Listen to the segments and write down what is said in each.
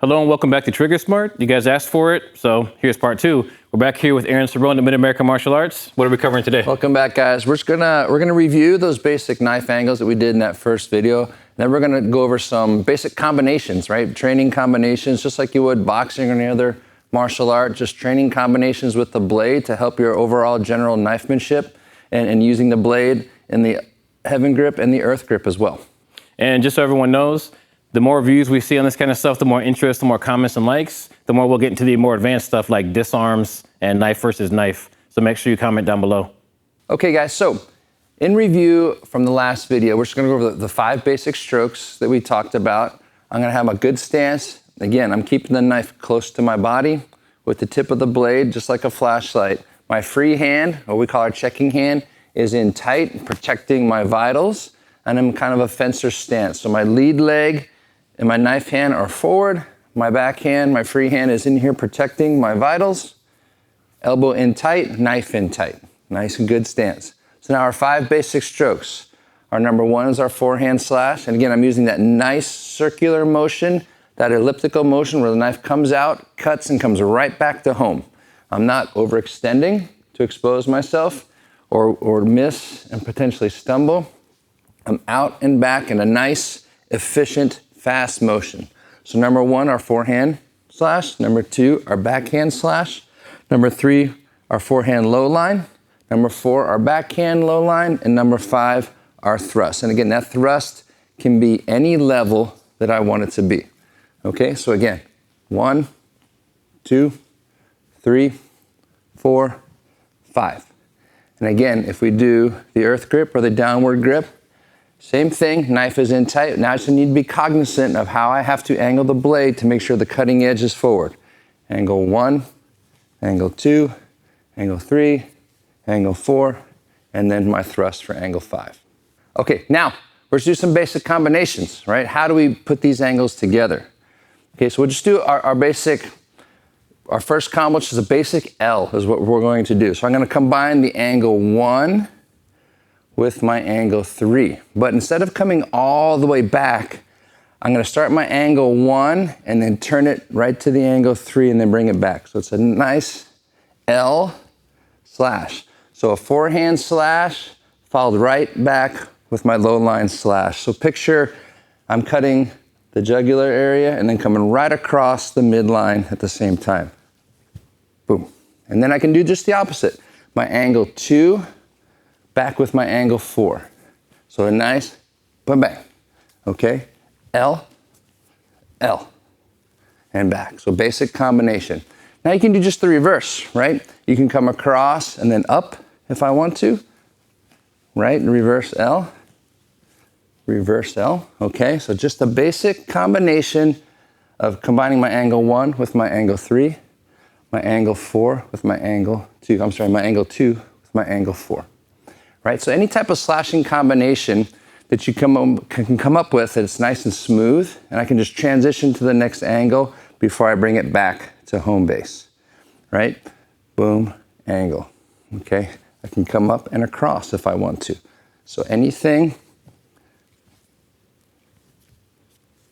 Hello and welcome back to Trigger Smart. You guys asked for it, so here's part two. We're back here with Aaron Cerrone, the Mid-American Martial Arts. What are we covering today? Welcome back, guys. We're gonna review those basic knife angles that we did in that first video. Then we're gonna go over some basic combinations, right? Training combinations, just like you would boxing or any other martial art, just training combinations with the blade to help your overall general knifemanship and using the blade in the heaven grip and the earth grip as well. And just so everyone knows, the more views we see on this kind of stuff, the more interest, the more comments and likes, the more we'll get into the more advanced stuff like disarms and knife versus knife. So make sure you comment down below. Okay, guys, so in review from the last video, we're just gonna go over the 5 basic strokes that we talked about. I'm gonna have a good stance. Again, I'm keeping the knife close to my body with the tip of the blade, just like a flashlight. My free hand, what we call our checking hand, is in tight, protecting my vitals, and I'm kind of a fencer stance. So my lead leg and my knife hand are forward, my back hand, my free hand is in here protecting my vitals, elbow in tight, knife in tight. Nice and good stance. So now our 5 basic strokes. Our number 1 is our forehand slash, and again, I'm using that nice circular motion, that elliptical motion where the knife comes out, cuts, and comes right back to home. I'm not overextending to expose myself or miss and potentially stumble. I'm out and back in a nice, efficient, fast motion. So number 1, our forehand slash. Number 2, our backhand slash. Number 3, our forehand low line. Number 4, our backhand low line. And number 5, our thrust. And again, that thrust can be any level that I want it to be. Okay, so again, 1, 2, 3, 4, 5. And again, if we do the earth grip or the downward grip, same thing, knife is in tight. Now I just need to be cognizant of how I have to angle the blade to make sure the cutting edge is forward. Angle 1, angle 2, angle 3, angle 4, and then my thrust for angle 5. Okay, now let's do some basic combinations, right? How do we put these angles together? Okay, so we'll just do our first combo, which is a basic L, is what we're going to do. So I'm gonna combine the angle 1 with my angle 3. But instead of coming all the way back, I'm gonna start my angle 1 and then turn it right to the angle 3 and then bring it back. So it's a nice L slash. So a forehand slash followed right back with my low line slash. So picture I'm cutting the jugular area and then coming right across the midline at the same time. Boom. And then I can do just the opposite. My angle 2, back with my angle 4. So a nice bang bang. Okay? L, L, and back. So basic combination. Now you can do just the reverse, right? You can come across and then up if I want to, right? Reverse L, reverse L. Okay, so just a basic combination of combining my angle 1 with my angle 3, my angle 4 with my angle 2. I'm sorry, my angle 2 with my angle 4. Right? So any type of slashing combination that you can come up with that's nice and smooth, and I can just transition to the next angle before I bring it back to home base. Right? Boom, angle. Okay? I can come up and across if I want to. So anything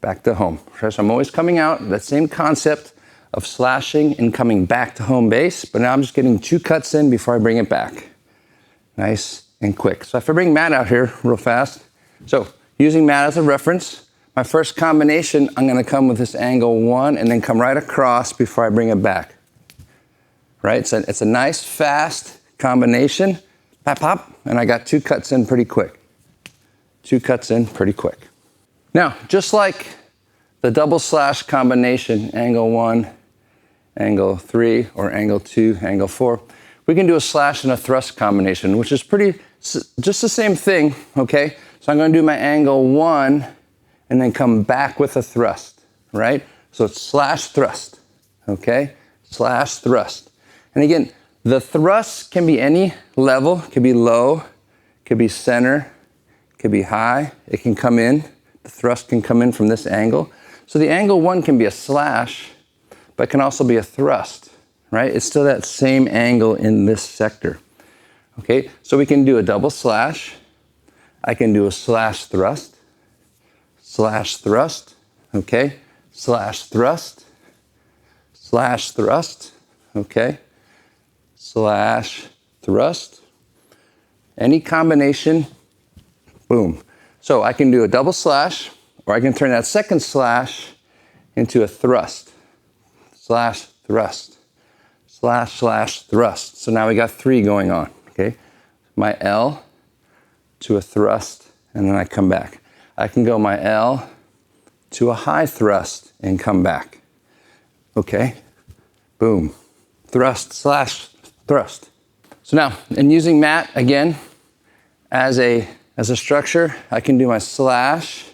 back to home. So I'm always coming out, that same concept of slashing and coming back to home base, but now I'm just getting 2 cuts in before I bring it back. Nice and quick. So if I bring Matt out here real fast, so using Matt as a reference, my first combination, I'm gonna come with this angle 1 and then come right across before I bring it back. Right, so it's a nice fast combination, pop, pop, and I got 2 cuts in pretty quick. 2 cuts in pretty quick. Now, just like the double slash combination, angle 1, angle 3, or angle 2, angle 4, we can do a slash and a thrust combination, which is just the same thing, okay? So I'm gonna do my angle 1 and then come back with a thrust, right? So it's slash thrust, okay? Slash thrust. And again, the thrust can be any level, it could be low, it could be center, it could be high, it can come in, the thrust can come in from this angle. So the angle 1 can be a slash, but it can also be a thrust, right? It's still that same angle in this sector. Okay, so we can do a double slash. I can do a slash thrust, okay? slash thrust, slash thrust, okay? Slash thrust. Any combination, boom. So I can do a double slash, or I can turn that second slash into a thrust. Slash thrust. Slash slash thrust. So now we got 3 going on, okay? My L to a thrust, and then I come back. I can go my L to a high thrust and come back. Okay? Boom. Thrust slash thrust. So now, in using mat again as a structure, I can do my slash,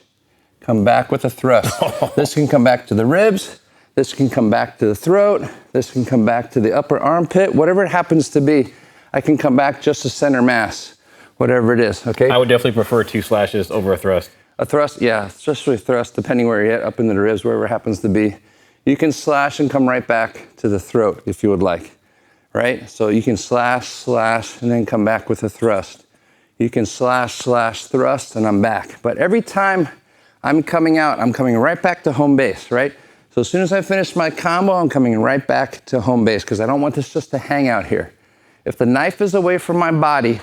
come back with a thrust. This can come back to the ribs, this can come back to the throat, this can come back to the upper armpit, whatever it happens to be, I can come back just to center mass, whatever it is, okay? I would definitely prefer 2 slashes over a thrust. A thrust, yeah, especially thrust, depending where you're at, up into the ribs, wherever it happens to be. You can slash and come right back to the throat if you would like, right? So you can slash, slash, and then come back with a thrust. You can slash, slash, thrust, and I'm back. But every time I'm coming out, I'm coming right back to home base, right? So as soon as I finish my combo, I'm coming right back to home base because I don't want this just to hang out here. If the knife is away from my body,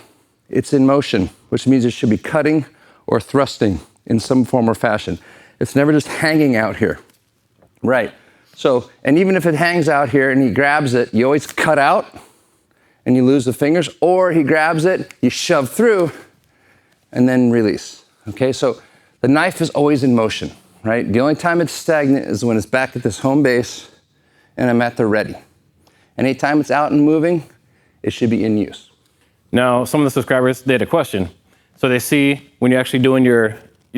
it's in motion, which means it should be cutting or thrusting in some form or fashion. It's never just hanging out here, right? So, and even if it hangs out here and he grabs it, you always cut out and you lose the fingers, or he grabs it, you shove through and then release, okay? So the knife is always in motion, right? The only time it's stagnant is when it's back at this home base and I'm at the ready. Anytime it's out and moving, it should be in use. Now, some of the subscribers, they had a question. So they see when you're actually doing your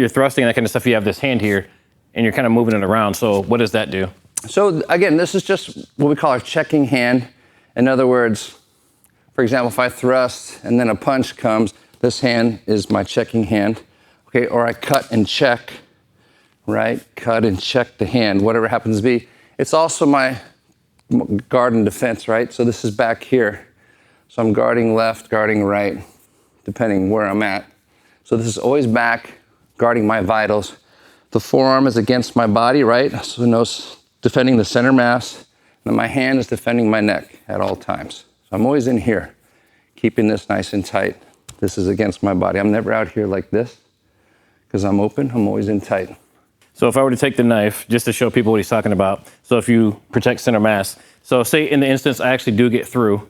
thrusting and that kind of stuff, you have this hand here and you're kind of moving it around. So what does that do? So again, this is just what we call our checking hand. In other words, for example, if I thrust and then a punch comes, this hand is my checking hand, okay? Or I cut and check, right? Cut and check the hand, whatever happens to be. It's also my guard and defense, right? So this is back here. So I'm guarding left, guarding right, depending where I'm at. So this is always back, guarding my vitals. The forearm is against my body, right? So defending the center mass, and my hand is defending my neck at all times. So I'm always in here, keeping this nice and tight. This is against my body. I'm never out here like this, because I'm open, I'm always in tight. So if I were to take the knife, just to show people what he's talking about, so if you protect center mass, so say in the instance I actually do get through,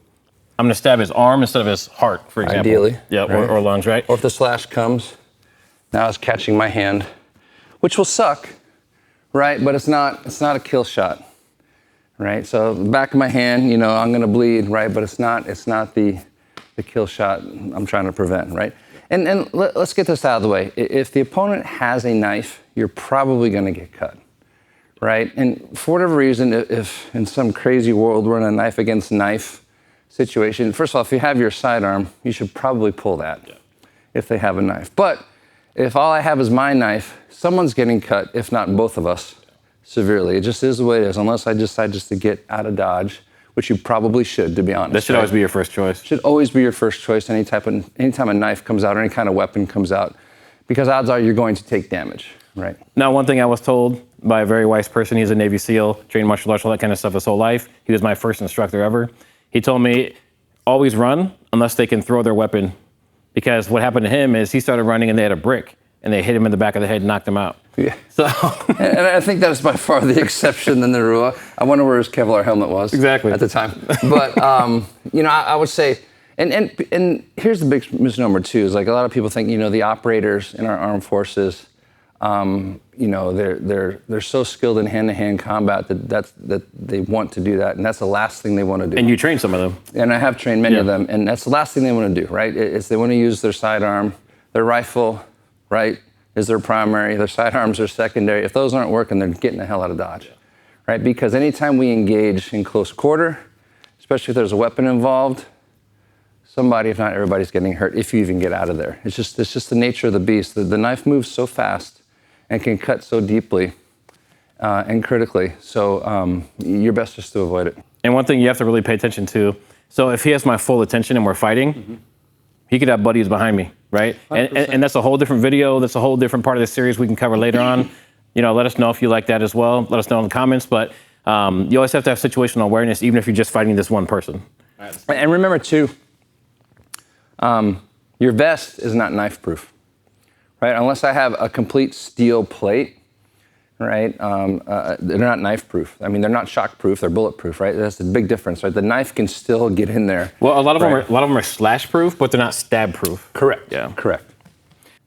I'm gonna stab his arm instead of his heart, for example. Ideally. Yeah, right? or lungs, right? Or if the slash comes, now it's catching my hand, which will suck, right? But it's not a kill shot, right? So the back of my hand, I'm gonna bleed, right? But it's not the kill shot I'm trying to prevent, right? And let's get this out of the way. If the opponent has a knife, you're probably gonna get cut, right? And for whatever reason, if in some crazy world we're in a knife against knife situation, first of all, if you have your sidearm, you should probably pull that if they have a knife. But if all I have is my knife, someone's getting cut, if not both of us, severely. It just is the way it is, unless I decide just to get out of Dodge, which you probably should, to be honest. That should always be your first choice. Should always be your first choice anytime a knife comes out or any kind of weapon comes out, because odds are you're going to take damage, right? Now, one thing I was told by a very wise person, he's a Navy SEAL, trained martial arts, all that kind of stuff his whole life. He was my first instructor ever. He told me, always run unless they can throw their weapon. Because what happened to him is he started running and they had a brick and they hit him in the back of the head and knocked him out. Yeah. So and I think that is by far the exception than the rule. I wonder where his Kevlar helmet was exactly at the time. But I would say, and here's the big misnomer too, is like a lot of people think, the operators in our armed forces, they're so skilled in hand-to-hand combat that they want to do that, and that's the last thing they want to do. And you train some of them. And I have trained many of them, and that's the last thing they want to do, right? It's they want to use their sidearm, their rifle, right, is their primary, their sidearms are secondary. If those aren't working, they're getting the hell out of Dodge, right? Because anytime we engage in close quarter, especially if there's a weapon involved, somebody, if not everybody's getting hurt, if you even get out of there. It's just the nature of the beast. The knife moves so fast and can cut so deeply and critically. So you're best just to avoid it. And one thing you have to really pay attention to, so if he has my full attention and we're fighting, he could have buddies behind me, right? And that's a whole different video. That's a whole different part of the series we can cover later on. let us know if you like that as well. Let us know in the comments. But you always have to have situational awareness, even if you're just fighting this one person. And remember too, your vest is not knife proof, right? Unless I have a complete steel plate, right? They're not knife proof. I mean, they're not shock proof. They're bulletproof, right? That's the big difference, right? The knife can still get in there. Well, a lot of them are slash proof, but they're not stab proof. Correct. Yeah. Correct.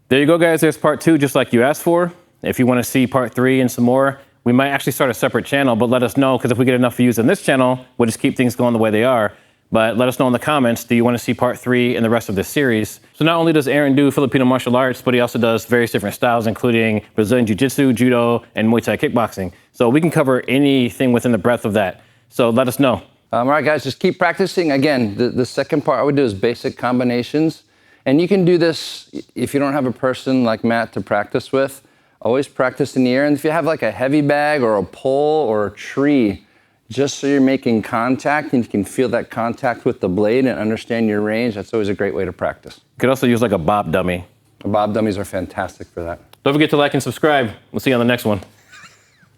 There you go, guys. There's part 2, just like you asked for. If you want to see part 3 and some more, we might actually start a separate channel, but let us know, because if we get enough views on this channel, we'll just keep things going the way they are. But let us know in the comments, do you want to see part 3 and the rest of this series? So not only does Aaron do Filipino martial arts, but he also does various different styles, including Brazilian Jiu-Jitsu, Judo, and Muay Thai kickboxing. So we can cover anything within the breadth of that. So let us know. All right, guys, just keep practicing. Again, the second part I would do is basic combinations. And you can do this if you don't have a person like Matt to practice with. Always practice in the air. And if you have like a heavy bag or a pole or a tree, just so you're making contact and you can feel that contact with the blade and understand your range, that's always a great way to practice. You could also use like a bob dummy. Bob dummies are fantastic for that. Don't forget to like and subscribe. We'll see you on the next one.